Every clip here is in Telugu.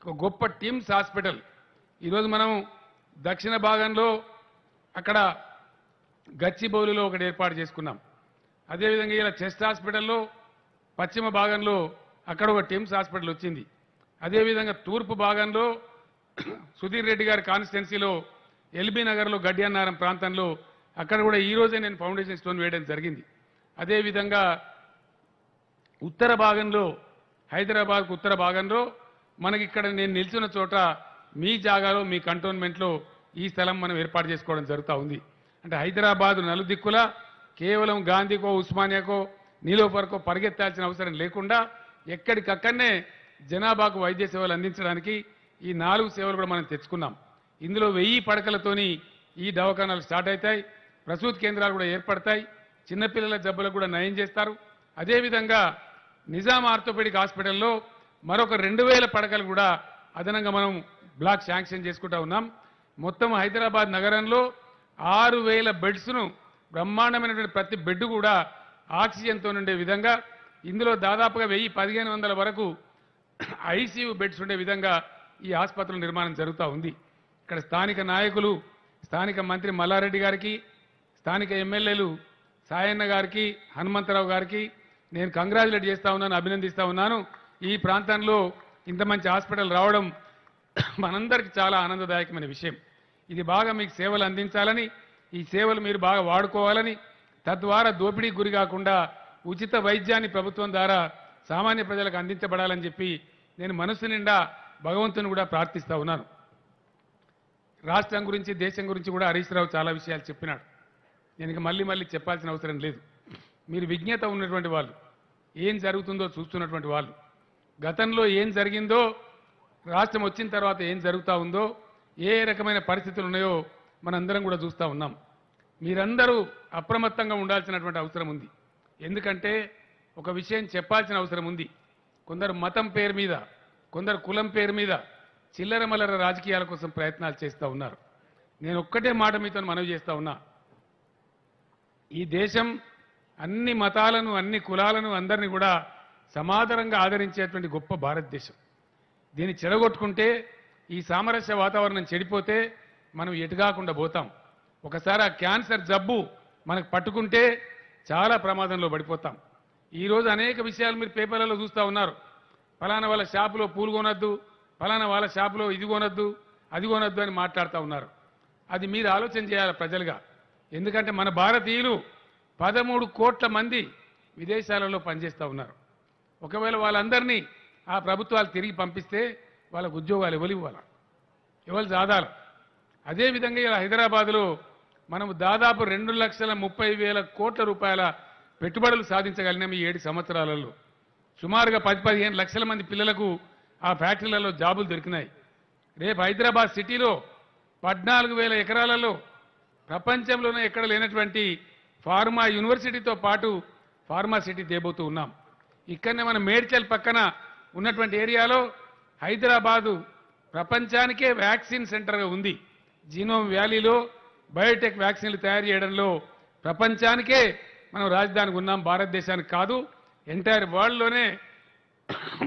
ఒక గొప్ప టీమ్స్ హాస్పిటల్ ఈరోజు మనం దక్షిణ భాగంలో అక్కడ గచ్చిబౌలిలో ఒకటి ఏర్పాటు చేసుకున్నాం. అదేవిధంగా ఇలా చెస్ట్ హాస్పిటల్లో పశ్చిమ భాగంలో అక్కడ ఒక టీమ్స్ హాస్పిటల్ వచ్చింది. అదేవిధంగా తూర్పు భాగంలో సుధీర్ రెడ్డి గారి కాన్స్టిట్యున్సీలో ఎల్బీ నగర్లో గడ్డియన్నారం ప్రాంతంలో అక్కడ కూడా ఈ రోజే నేను ఫౌండేషన్ స్టోన్ వేయడం జరిగింది. అదేవిధంగా ఉత్తర భాగంలో హైదరాబాద్కు ఉత్తర భాగంలో మనకి ఇక్కడ నేను నిల్చున్న చోట మీ జాగాలో మీ కంటోన్మెంట్లో ఈ స్థలం మనం ఏర్పాటు చేసుకోవడం జరుగుతూ ఉంది. అంటే హైదరాబాద్ నలుదిక్కులా కేవలం గాంధీకో ఉస్మానియాకో నీలోఫర్కో పరిగెత్తాల్సిన అవసరం లేకుండా ఎక్కడికక్కడనే జనాభాకు వైద్య సేవలు అందించడానికి ఈ 4 సేవలు కూడా మనం తెచ్చుకున్నాం. ఇందులో 1000 పడకలతోని ఈ దవాఖానాలు స్టార్ట్ అవుతాయి. ప్రసూతి కేంద్రాలు కూడా ఏర్పడతాయి. చిన్నపిల్లల జబ్బులకు కూడా నయం చేస్తారు. అదేవిధంగా నిజాం ఆర్థోపెడిక్ హాస్పిటల్లో మరొక 2000 పడకలు కూడా అదనంగా మనం బ్లాక్ శాంక్షన్ చేసుకుంటా ఉన్నాం. మొత్తం హైదరాబాద్ నగరంలో 6000 బెడ్స్ను బ్రహ్మాండమైనటువంటి ప్రతి బెడ్ కూడా ఆక్సిజన్తో ఉండే విధంగా ఇందులో దాదాపుగా 1000-1500 వరకు ఐసీయూ బెడ్స్ ఉండే విధంగా ఈ ఆసుపత్రుల నిర్మాణం జరుగుతూ ఉంది. ఇక్కడ స్థానిక నాయకులు, స్థానిక మంత్రి మల్లారెడ్డి గారికి, స్థానిక ఎమ్మెల్యేలు సాయన్న గారికి, హనుమంతరావు గారికి నేను కంగ్రాచులేట్ చేస్తా ఉన్నాను, అభినందిస్తా ఉన్నాను. ఈ ప్రాంతంలో ఇంత మంచి హాస్పిటల్ రావడం మనందరికీ చాలా ఆనందదాయకమైన విషయం. ఇది బాగా మీకు సేవలు అందించాలని, ఈ సేవలు మీరు బాగా వాడుకోవాలని, తద్వారా దోపిడీకి గురి కాకుండా ఉచిత వైద్యాన్ని ప్రభుత్వం ద్వారా సామాన్య ప్రజలకు అందించబడాలని చెప్పి నేను మనసు నిండా భగవంతుని కూడా ప్రార్థిస్తా ఉన్నాను. రాష్ట్రం గురించి, దేశం గురించి కూడా హరీష్ రావు చాలా విషయాలు చెప్పినాడు. నేను మళ్ళీ చెప్పాల్సిన అవసరం లేదు. మీరు విజ్ఞత ఉన్నటువంటి వాళ్ళు, ఏం జరుగుతుందో చూస్తున్నటువంటి వాళ్ళు, గతంలో ఏం జరిగిందో, రాష్ట్రం వచ్చిన తర్వాత ఏం జరుగుతూ ఉందో, ఏ రకమైన పరిస్థితులు ఉన్నాయో మనందరం కూడా చూస్తూ ఉన్నాం. మీరందరూ అప్రమత్తంగా ఉండాల్సినటువంటి అవసరం ఉంది. ఎందుకంటే ఒక విషయం చెప్పాల్సిన అవసరం ఉంది. కొందరు మతం పేరు మీద, కొందరు కులం పేరు మీద చిల్లర మల్లర రాజకీయాల కోసం ప్రయత్నాలు చేస్తూ ఉన్నారు. నేను ఒక్కటే మాట మీతో మనవి చేస్తూ ఉన్నా, ఈ దేశం అన్ని మతాలను, అన్ని కులాలను, అందరినీ కూడా సమాదరంగా ఆదరించేటువంటి గొప్ప భారతదేశం. దీన్ని చెడగొట్టుకుంటే, ఈ సామరస్య వాతావరణం చెడిపోతే మనం ఎటుగాకుండా పోతాం. ఒకసారి ఆ క్యాన్సర్ జబ్బు మనకు పట్టుకుంటే చాలా ప్రమాదంలో పడిపోతాం. ఈరోజు అనేక విషయాలు మీరు పేపర్లలో చూస్తూ ఉన్నారు. ఫలానా వాళ్ళ షాపులో పూలు కొనొద్దు, ఫలానా వాళ్ళ షాపులో ఇది కొనొద్దు, అది కొనొద్దు అని మాట్లాడుతూ ఉన్నారు. అది మీరు ఆలోచన చేయాలి ప్రజలుగా. ఎందుకంటే మన భారతీయులు 13 కోట్ల మంది విదేశాలలో పనిచేస్తూ ఉన్నారు. ఒకవేళ వాళ్ళందరినీ ఆ ప్రభుత్వాలు తిరిగి పంపిస్తే వాళ్ళకు ఉద్యోగాలు ఎవరు ఇవ్వాలి, ఎవరు జాదాలు. అదేవిధంగా ఇలా హైదరాబాద్లో మనము దాదాపు 2,30,000 కోట్ల రూపాయల పెట్టుబడులు సాధించగలిగినాం ఈ 7 సంవత్సరాలలో. సుమారుగా 10-15 లక్షల మంది పిల్లలకు ఆ ఫ్యాక్టరీలలో జాబులు దొరికినాయి. రేపు హైదరాబాద్ సిటీలో 14,000 ఎకరాలలో ప్రపంచంలోనే ఎక్కడ లేనటువంటి ఫార్మా యూనివర్సిటీతో పాటు ఫార్మా సిటీ తేబోతూ ఉన్నాం. ఇక్కడనే మన మేడ్చల్ పక్కన ఉన్నటువంటి ఏరియాలో హైదరాబాదు ప్రపంచానికే వ్యాక్సిన్ సెంటర్గా ఉంది. జీనోమ్ వ్యాలీలో బయోటెక్ వ్యాక్సిన్లు తయారు చేయడంలో ప్రపంచానికే మనం రాజధానికి ఉన్నాం, భారతదేశానికి కాదు. ఎంటైర్ వరల్డ్లోనే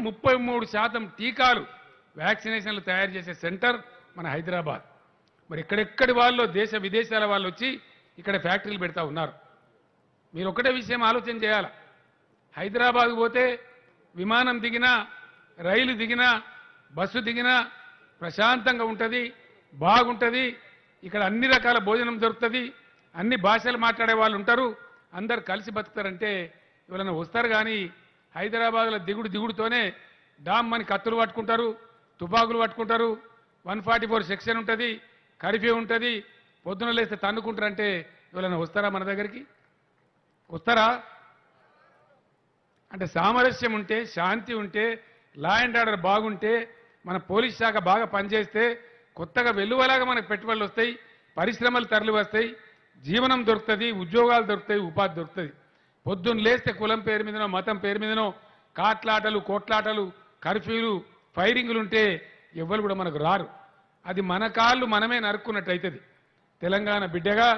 33% టీకాలు వ్యాక్సినేషన్లు తయారు చేసే సెంటర్ మన హైదరాబాద్. మరి ఎక్కడెక్కడి వాళ్ళు, దేశ విదేశాల వాళ్ళు వచ్చి ఇక్కడ ఫ్యాక్టరీలు పెడతా ఉన్నారు. మీరు ఒకటే విషయం ఆలోచన చేయాలి. హైదరాబాద్ పోతే విమానం దిగినా, రైలు దిగినా, బస్సు దిగినా ప్రశాంతంగా ఉంటుంది, బాగుంటుంది. ఇక్కడ అన్ని రకాల భోజనం దొరుకుతుంది, అన్ని భాషలు మాట్లాడే వాళ్ళు ఉంటారు, అందరు కలిసి బతుకుతారంటే ఎవరైనా వస్తారు. కానీ హైదరాబాద్లో దిగుడుతోనే డామ్మని కత్తులు పట్టుకుంటారు, తుపాకులు పట్టుకుంటారు, 144 సెక్షన్ ఉంటుంది, కర్ఫ్యూ ఉంటుంది, పొద్దున లేస్తే తన్నుకుంటారంటే ఎవరైనా వస్తారా మన దగ్గరికి? వస్తారా? అంటే సామరస్యం ఉంటే, శాంతి ఉంటే, లా అండ్ ఆర్డర్ బాగుంటే, మన పోలీస్ శాఖ బాగా పనిచేస్తే కొత్తగా వెల్లువలాగా మనకు పెట్టుబడులు వస్తాయి, పరిశ్రమలు తరలి వస్తాయి, జీవనం దొరుకుతుంది, ఉద్యోగాలు దొరుకుతాయి, ఉపాధి దొరుకుతుంది. పొద్దున్న లేస్తే కులం పేరు మీదనో, మతం పేరు మీదనో కాట్లాటలు, కోట్లాటలు, కర్ఫ్యూలు, ఫైరింగులు ఉంటే ఎవ్వరు కూడా మనకు రారు. అది మన కాళ్ళు మనమే నరుక్కున్నట్టయితుంది. తెలంగాణ బిడ్డగా,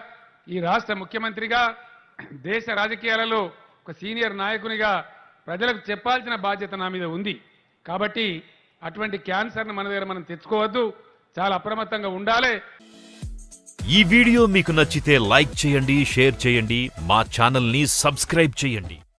ఈ రాష్ట్ర ముఖ్యమంత్రిగా, దేశ రాజకీయాలలో ఒక సీనియర్ నాయకునిగా ప్రజలకు చెప్పాల్సిన బాధ్యత నా మీద ఉంది. కాబట్టి అటువంటి క్యాన్సర్ను మన దగ్గర మనం తెచ్చుకోవద్దు, చాలా అప్రమత్తంగా ఉండాలి. ఈ వీడియో మీకు నచ్చితే లైక్ చేయండి, షేర్ చేయండి, మా ఛానల్ని సబ్స్క్రైబ్ చేయండి.